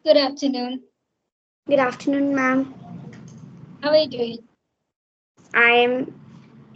Good afternoon. Good afternoon, ma'am. How are you doing? I am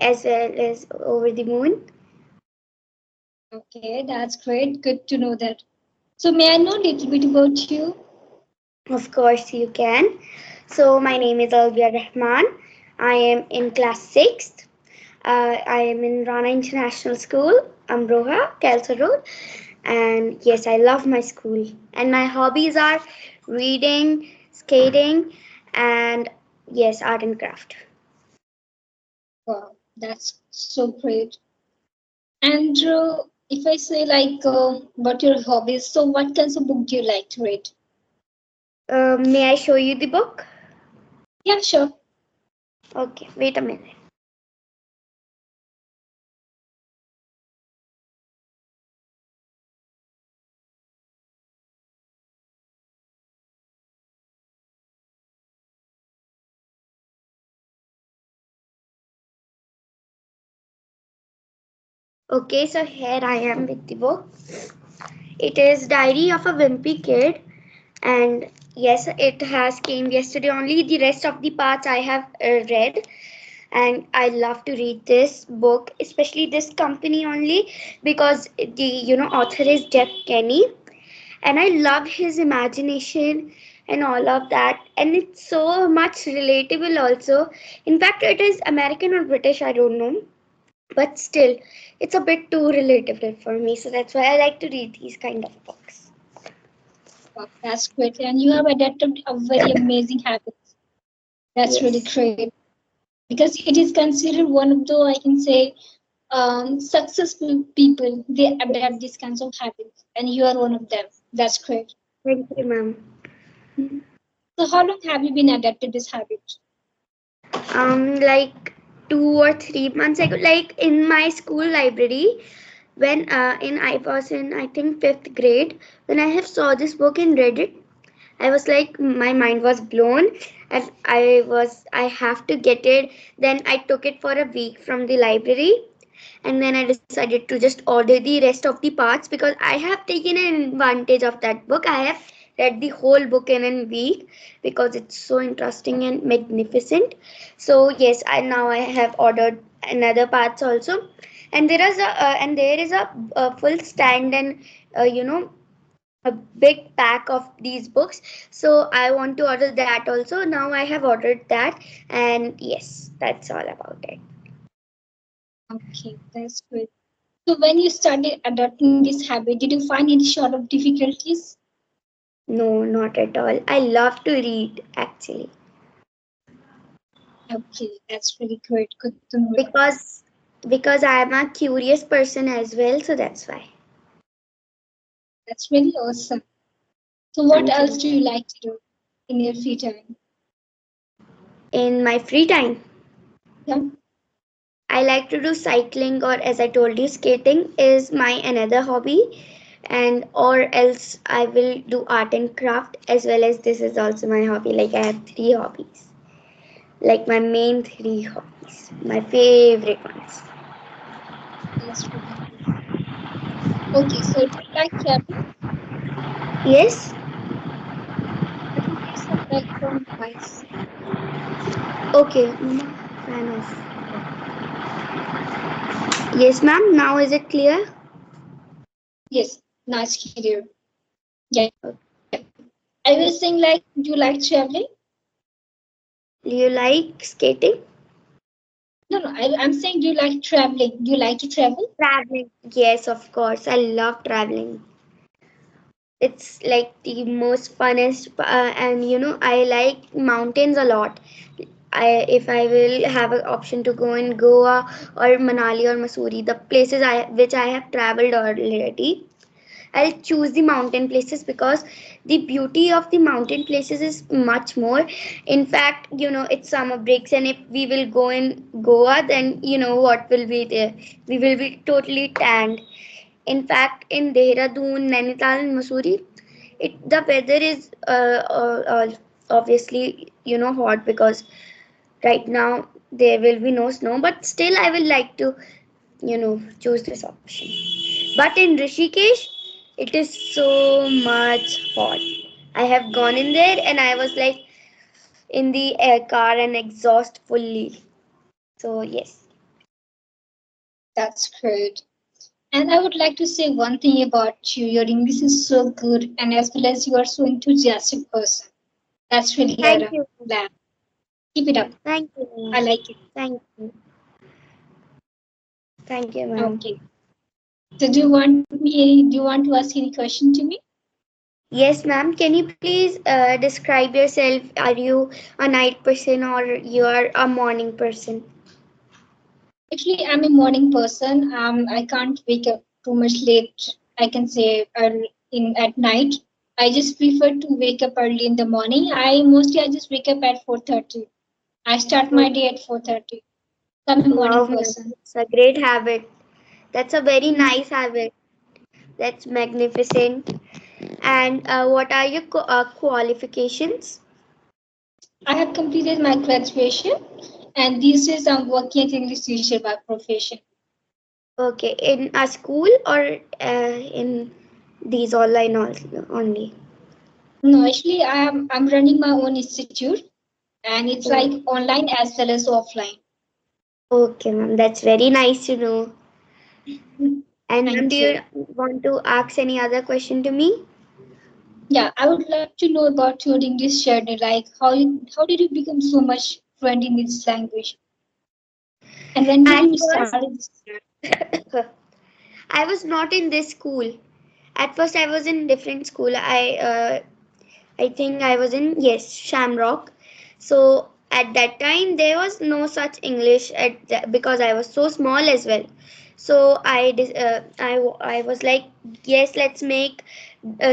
as well as over the moon. Okay, that's great. Good to know that. So, may I know a little bit about you? Of course, you can. So, my name is Alvia Rahman. I am in class 6th. I am in Rana International School, Amroha, Kelso Road. And yes, I love my school. And my hobbies are reading, skating, and yes, art and craft. Wow, that's so great. And if I say about your hobbies, so what kinds of book do you like to read? May I show you the book? Yeah, sure. Okay, wait a minute. Okay, so here I am with the book. It is Diary of a Wimpy Kid, and yes, it has came yesterday only. The rest of the parts I have read, and I love to read this book, especially this company only because the author is Jeff Kenny, and I love his imagination and all of that, and it's so much relatable also. In fact, it is American or British, I don't know, but still it's a bit too relatable for me, so that's why I like to read these kind of books. Wow, that's great. And you have adapted a very amazing habit. That's really Yes. great because it is considered one of the, I can say, successful people. They adapt these kinds of habits, and you are one of them. That's great. Thank you, ma'am. Mhm. So, how long have you been adapted this habit? Like 2 or 3 months ago, like in my school library, when in I was in I think fifth grade, when I have saw this book and read it, I was like my mind was blown, and I have to get it. Then I took it for a week from the library, and then I decided to just order the rest of the parts because I have taken an advantage of that book. I have read the whole book in a week because it's so interesting and magnificent. So yes, I now I have ordered another parts also, and there is a full stand and a big pack of these books. So I want to order that also. Now I have ordered that, and yes, that's all about it. Okay, that's great. So, when you started adopting this habit, did you find any sort of difficulties? No, not at all. I love to read actually Okay, that's really great. Good to know that. because I am a curious person as well, so that's why. That's really awesome. So, what Thank else you. do you like to do in your free time? In my free time, Yeah. I like to do cycling, or as I told you, skating is my another hobby, and or else I will do art and craft as well as this is also my hobby. Like I have three hobbies, like my main three hobbies, my favorite ones. That's really great. Okay, so do you like traveling? Yes. I think there's some background noise. Okay. Mama, fan off. Yes, ma'am. Now is it clear? Yes, nice clear. Yeah. I was saying, like, do you like traveling? Do you like skating? No, no, I'm saying, do you like traveling? Do you like to travel? Traveling. Yes, of course. I love traveling. It's like the most funnest, and I like mountains a lot. If I will have an option to go in Goa or Manali or Missouri, the places which I have traveled already, I'll choose the mountain places because the beauty of the mountain places is much more. In fact, it's summer breaks, and if we will go in Goa, then what will be there? We will be totally tanned. In fact, in Dehradun, Nainital, and Mussoorie, the weather is obviously hot because right now there will be no snow. But still, I will like to choose this option. But in Rishikesh, it is so much hot. I have gone in there and I was like in the car and exhaust fully. So yes. That's great. And I would like to say one thing about you. Your English is so good, and as well as you are so enthusiastic person. That's really Thank a you. glad. Keep it up. Thank you, I ma'am. like it. Thank you. Thank you, ma'am. Okay. So do you want to ask any question to me? Yes, ma'am. Can you please describe yourself? Are you a night person or you are a morning person? Actually, I'm a morning person. I can't wake up too much late. I can say early in at night. I just prefer to wake up early in the morning. I just wake up at 4:30. I start my day at 4:30. I'm a morning Wow, ma'am. person. It's a great habit. That's a very nice habit. That's magnificent. And what are your qualifications? I have completed my graduation, and these days I'm working as English teacher by profession. Okay, in a school or in these online only? No, actually, I'm running my own institute, and it's Oh, like online as well as offline. okay, ma'am. That's very nice to know. And ma'am, do Thank you. you want to ask any other question to me? Yeah, I would like to know about your English journey. Like, how did you become so much fluent in this language, and when did At you first, start this? I was not in this school. At first, I was in different school. I think I was in, yes, Shamrock. So at that time there was no such English because I was so small as well. So I was like, yes, let's make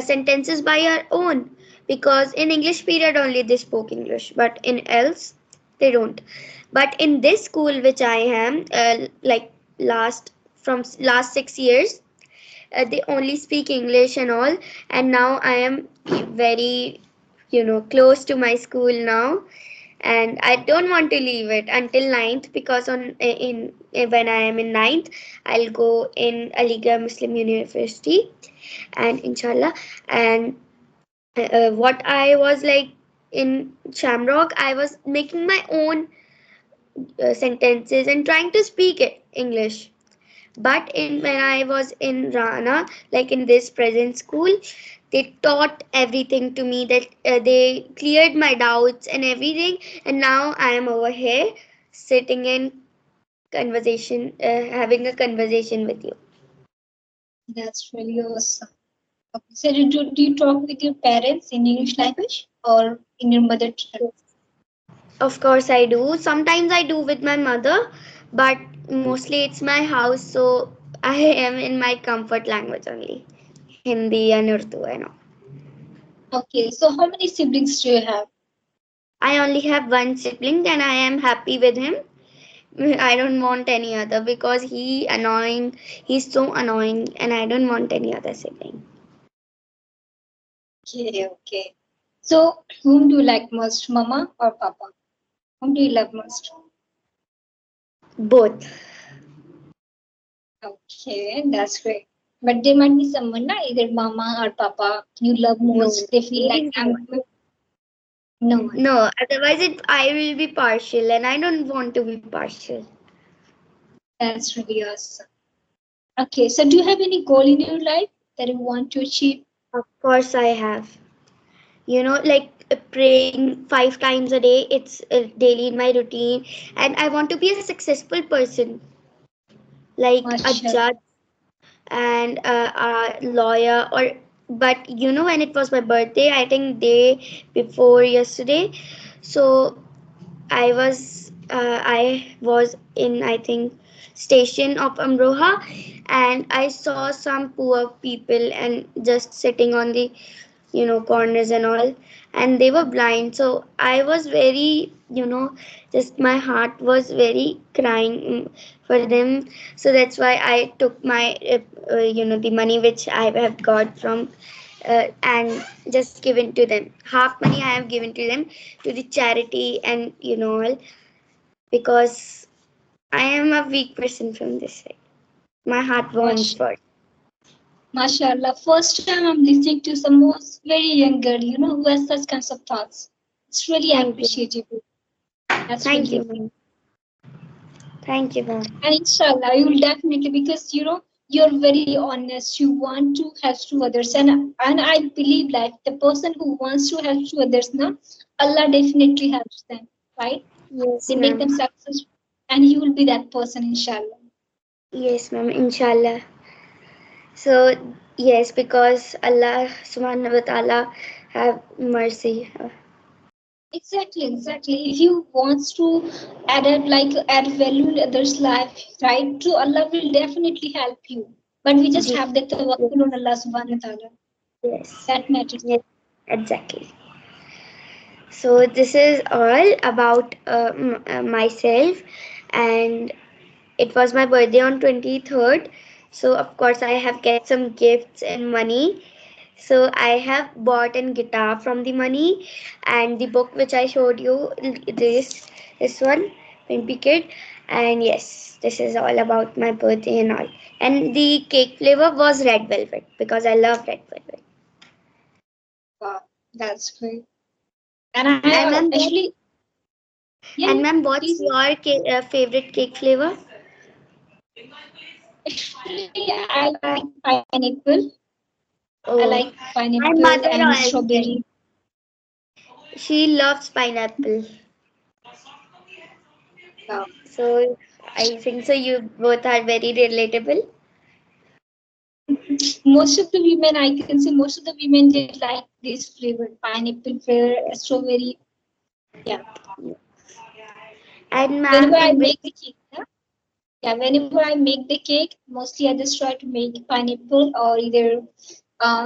sentences by our own, because in English period only they spoke English, but in else they don't. But in this school which I am, like last from last 6 years, they only speak English and all. And now I am very, close to my school now, and I don't want to leave it until ninth, because on in when I am in ninth, I'll go in Aligarh Muslim University, and inshallah. And what I was like in Shamrock, I was making my own sentences and trying to speak it English. But when I was in Rana, like in this present school, they taught everything to me, that they cleared my doubts and everything. And now I am over here sitting in conversation, having a conversation with you. That's really awesome. Okay. So do you talk with your parents in English language or in your mother tongue? Of course, I do. Sometimes I do with my mother, but mostly it's my house, so I am in my comfort language only, Hindi and Urdu and all. Okay. So how many siblings do you have? I only have one sibling and I am happy with him. I don't want any other because he's so annoying and I don't want any other sibling. Okay. Okay. So whom do you like most, Mama or Papa? Whom do you love most? Both. Okay, that's great. But there might be someone, na, either mama or papa you love No, most. They feel there like is no I'm one. no one. No, otherwise I will be partial and I don't want to be partial. That's really awesome. Okay, so do you have any goal in your life that you want to achieve? Of course I have. Like praying 5 times a day, it's daily in my routine. And I want to be a successful person, like a Mashallah. judge and a lawyer. Or but when it was my birthday, I think day before yesterday, so I was in, I think, station of Amroha, and I saw some poor people and just sitting on the corners and all, and they were blind. So I was very, just my heart was very crying, for them. So that's why I took my the money which I have got from, and just given to them. Half money I have given to them, to the charity, and all, because I am a weak person from this side. My heart warms Mashallah. for it. MashaAllah, first time I'm listening to some most very young girl, who has such kinds of thoughts. It's really Thank you. appreciable. That's Thank really you, okay. ma'am. Thank you, ma'am. And inshallah, you will definitely, because you're very honest. You want to help to others, and I believe like the person who wants to help to others, now Allah definitely helps them, right? Yes, They make them ma'am. successful, and you will be that person, inshallah. Yes, ma'am. Inshallah. So yes, because Allah Subhanahu wa Taala have mercy. Exactly, exactly. If you wants to add value in others' life, right? True, Allah will definitely help you. But we just Ji- have that tawakkul on Allah subhanahu wa ta'ala. Yes. That matters. Yes. Exactly. So this is all about myself, and it was my birthday on 23rd. So of course I have get some gifts and money. So I have bought a guitar from the money, and the book which I showed you, this one, Wimpy Kid. And yes, this is all about my birthday and all. And the cake flavor was red velvet because I love red velvet. Wow, that's great. And I And ma'am, actually, yeah, and ma'am, what's please. your favorite cake flavor? Actually, I like pineapple. I Oh, like my pineapple mother and also. strawberry. She loves pineapple. Wow. So I think so. You both are very relatable. Most of the women, I can say, most of the women did like this flavor, pineapple flavor, strawberry. Yeah. And ma'am, Whenever I in which make the cake, yeah, whenever I make the cake, mostly I just try to make pineapple or either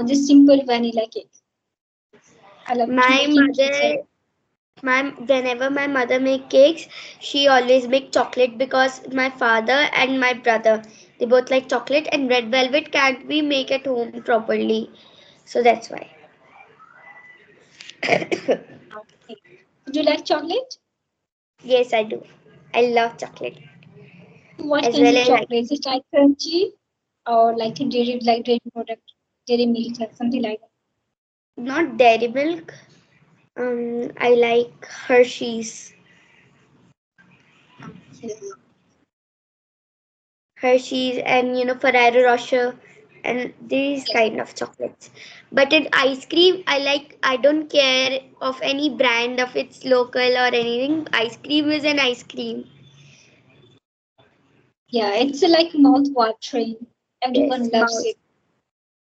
just simple vanilla cake. I love to my making cakes. whenever my mother make cakes, she always make chocolate because my father and my brother, they both like chocolate, and red velvet can't be make at home properly. So that's why. Okay. Do you like chocolate? Yes, I do. I love chocolate What as kinds well of as I chocolate? Is it like crunchy or like a dairy product, dairy milk, or something like not dairy milk. I like Hershey's. that? Hershey's and Ferrero Rocher and these Yes. kind of chocolates. But in ice cream, I don't care of any brand of its local or anything. Ice cream is an ice cream. Yeah, it's like mouth watering. Everyone Yes, loves mouse. it.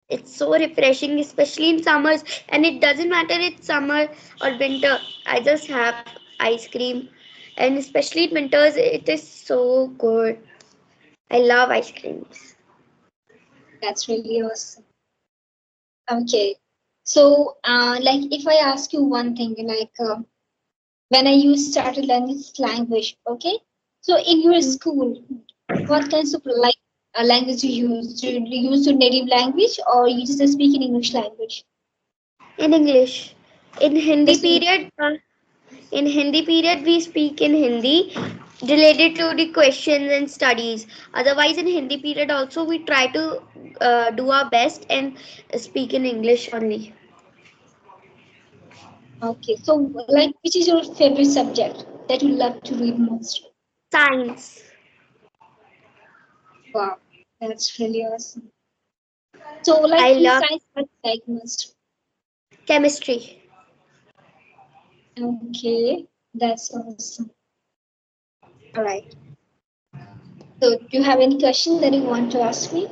It's so refreshing, especially in summers. And it doesn't matter it's summer or winter. I just have ice cream. And especially in winters, it is so good. I love ice creams. That's really awesome. Okay. So, like, if I ask you one thing, like, when you started learning this language, okay? So, in your Mm. school, what kinds of language you use? Do you use your native language or you just speak in English language? In English. In Hindi Just in period, we speak in Hindi related to the questions and studies. Otherwise, in Hindi period also we try to do our best and speak in English only. okay. So, like, which is your favorite subject that you love to read most? Science, Wow, that's really awesome. So, I like, which love science you like most? chemistry. Okay, that's awesome. All right. So, do you have any question that you want to ask me?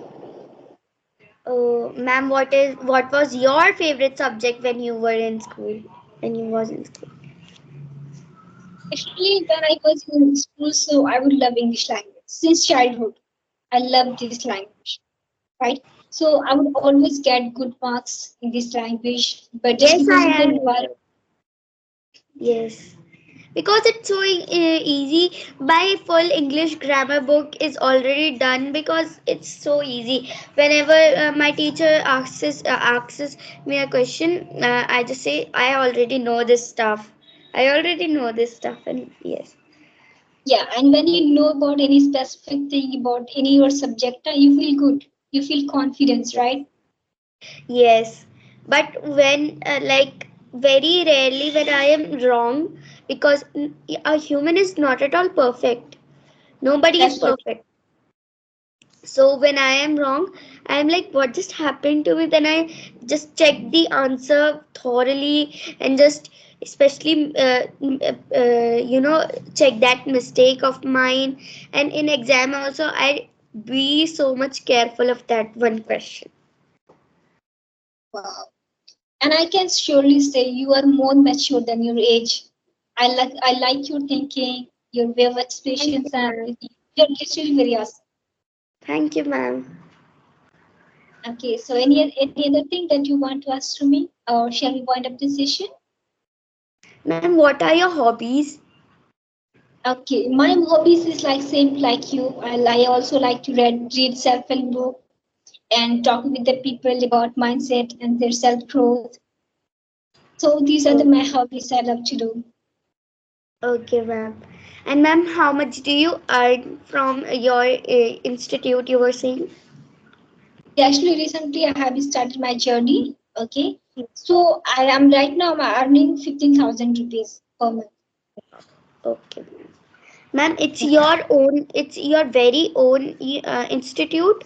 Ma'am, what was your favorite subject when you were in school? When you was in school? Actually, when I was in school, so I would love English language since childhood. I love this language, right? So I would always get good marks in this language, but just Yes, because of the I environment, am. Yes. Because it's so easy. My full English grammar book is already done because it's so easy. Whenever my teacher asks me a question, I just say I already know this stuff. I already know this stuff, and yes, yeah. And when you know about any specific thing about any your subject, you feel good. You feel confidence, right? Yes, but when like very rarely when I am wrong, because a human is not at all perfect. Nobody is That's true. perfect. So when I am wrong, I am like, what just happened to me? Then I just check the answer thoroughly and just especially check that mistake of mine. And in exam also, I be so much careful of that one question. Wow. And I can surely say you are more mature than your age. I like your thinking, your way of Thank expressions you, and ma'am. everything. You're literally very awesome. Thank you, ma'am. Okay, so any other thing that you want to ask to me, or shall we wind up this session? Ma'am, what are your hobbies? Okay, my hobbies is like same like you. I also like to read self-help book and talk with the people about mindset and their self-growth. So these are the Oh, my hobbies I love to do. okay, ma'am. And ma'am, how much do you earn from your institute you were saying? Yeah, actually, recently I have started my journey. Okay, so I am right now I'm earning 15,000 rupees per month. Okay. Ma'am, it's your own, it's your very own institute?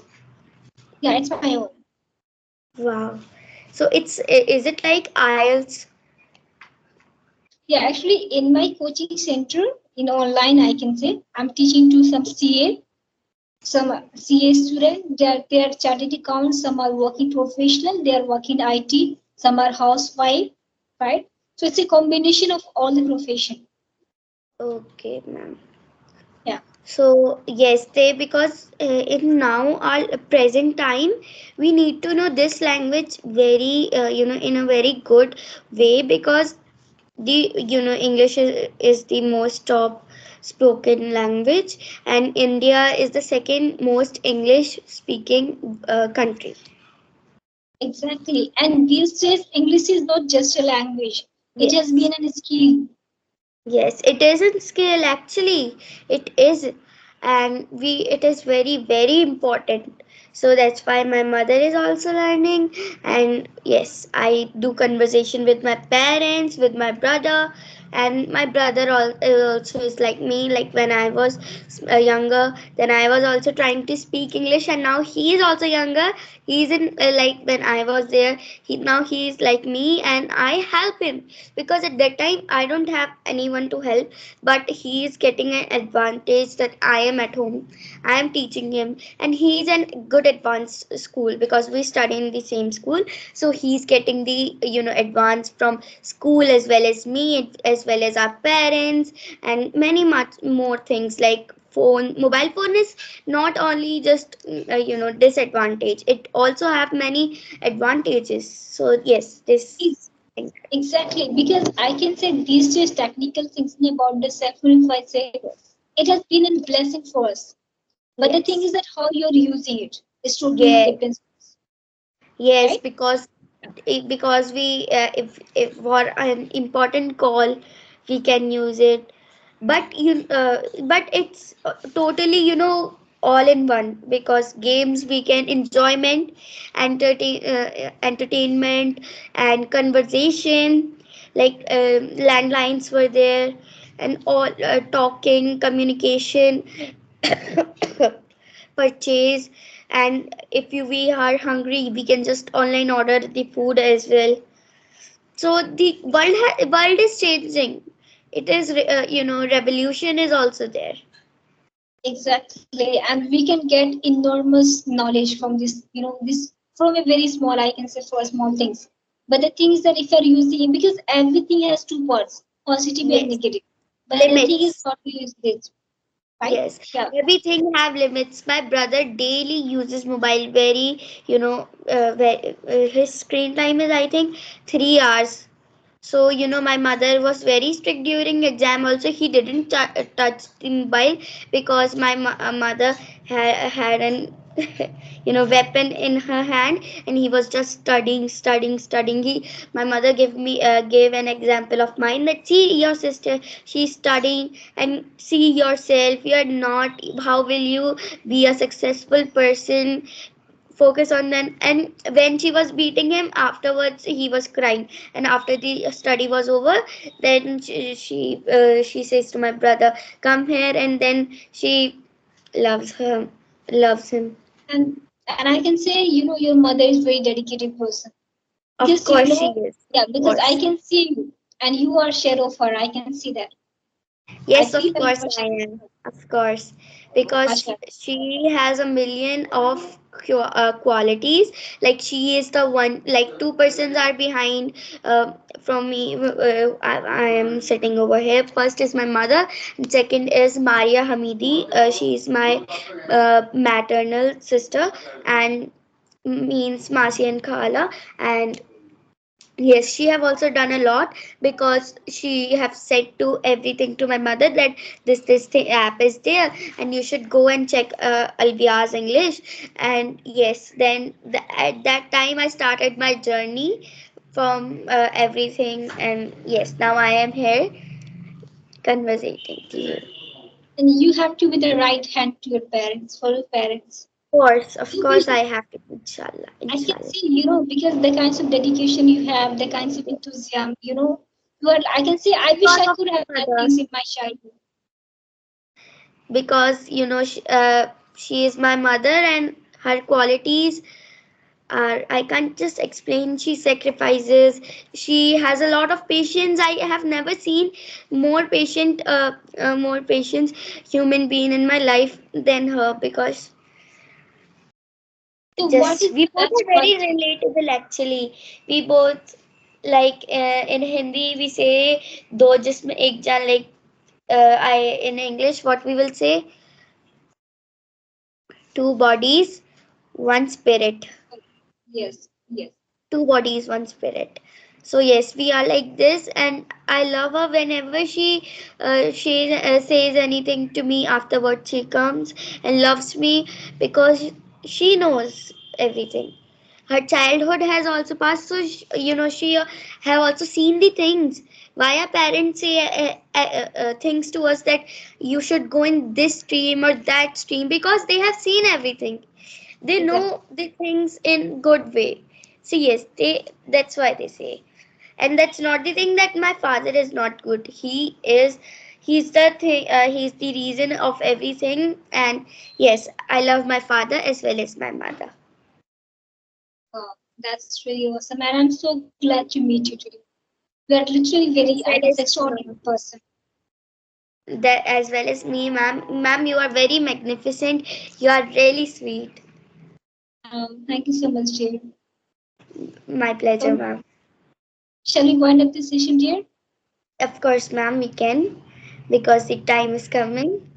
Yeah, it's my own. Wow. So is it like IELTS? Yeah, actually, in my coaching center in online, I can say I'm teaching to some CA student. They are chartered accountants. Some are working professional. They are working IT. Some are housewife, right? So it's a combination of all the profession. Okay, ma'am. Yeah, So yes, they because in now our present time we need to know this language very in a very good way because the English is the most top spoken language and India is the second most English speaking country. exactly. And these days, English is not just a language. It has Yes. been a skill. Yes, it isn't skill actually. It is, and it is very very important. So that's why my mother is also learning, and yes, I do conversation with my parents, with my brother, and my brother also is like me. Like when I was younger, then I was also trying to speak English, and now he is also younger. He's in like when I was there, he is like me, and I help him because at that time I don't have anyone to help, but he is getting an advantage that I am at home. I am teaching him, and he is in good advanced school because we study in the same school. So he's getting the advance from school as well as me, as well as our parents, and many much more things like mobile phone is not only just disadvantage, it also have many advantages. So yes, this Ex- thing. Exactly, because I can say these days technical things about the self-help, if I say it has been a blessing for us. But the thing is Yes. that how you're using it is totally Yes. depends, Yes, right? because we if for an important call we can use it, but it's totally all in one because games we can enjoyment, entertainment and conversation like landlines were there and all talking communication purchase, and if we are hungry we can just online order the food as well. So the world is changing. It is revolution is also there. Exactly, and we can get enormous knowledge from this from a very small, I can say, for small things. But the thing is that if you're using, because everything has two parts, positive and Yes, negative. But the thing is limits. how to use this, right? Yes, Yeah, everything have limits. My brother daily uses mobile very, his screen time is I think 3 hours. So, my mother was very strict during exam. Also, he didn't touch the mobile because my mother had an, weapon in her hand, and he was just studying. My mother gave an example of mine that see your sister, she's studying, and see yourself. You are not. How will you be a successful person focus on them. And when she was beating him, afterwards he was crying, and after the study was over, then she says to my brother, come here, and then she loves her loves him. And I can say, your mother is very dedicated person. Of Because course she is. yeah, Of because I course. can see you and you are share of her. I can see that. I Yes, feel of that you course are I share am. Of course, because Mashallah. she has a million of qualities. Like she is the one. Like two persons are behind from me. I am sitting over here. First is my mother, and second is Maria Hamidi. She is my maternal sister, and means Masi and Khala. And yes, she have also done a lot, because she have said to everything to my mother that this app is there and you should go and check Alvia's English. And yes, then at that time I started my journey from everything, and yes, now I am here conversating to you. And you have to be the right hand to your parents, for your parents. Of You course, will, I have to. Inshallah, I can inshallah. see, because the kinds of dedication you have, the kinds of enthusiasm, I can say, I wish Because I of could have my done mother. things in my childhood. Because she is my mother, and her qualities are, I can't just explain. She sacrifices, she has a lot of patience. I have never seen more patient human being in my life than her, because So what just is we the both best are very quality? relatable actually. We both, like in Hindi we say do jism ek jaan, like I in English what we will say, two bodies, one spirit. Yes, yes. Two bodies, one spirit. So yes, we are like this, and I love her. Whenever she says anything to me, afterward she comes and loves me, because she knows everything. Her childhood has also passed, so she have also seen the things. Why our parents say things to us that you should go in this stream or that stream, because they have seen everything. They Exactly. know the things in good way. So yes, they, that's why they say. And that's not the thing that my father is not good. He's the thing, he's the reason of everything. And yes, I love my father as well as my mother. Wow, that's really awesome. And I'm so glad to meet you today. You are literally very, As I well can say, as extraordinary person. that, as well as me, ma'am. Ma'am, you are very magnificent. You are really sweet. Thank you so much, dear. My pleasure, So, ma'am. shall we wind up this session, dear? Of course, ma'am, we can, because the time is coming.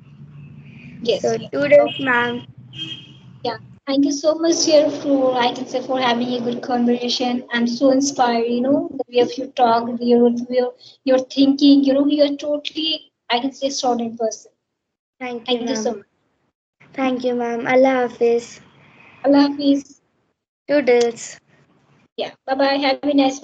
Yes, So, yes. toodles, Okay. ma'am. Yeah. Thank you so much, dear, for, I can say, for having a good conversation. I'm so inspired, the way of your talk, your thinking, you're totally, I can say, extraordinary person. Thank you, Thank you so ma'am. much. Thank you, ma'am. Allah Hafiz. Allah Hafiz. Toodles. Yeah. Bye bye. Have a nice one.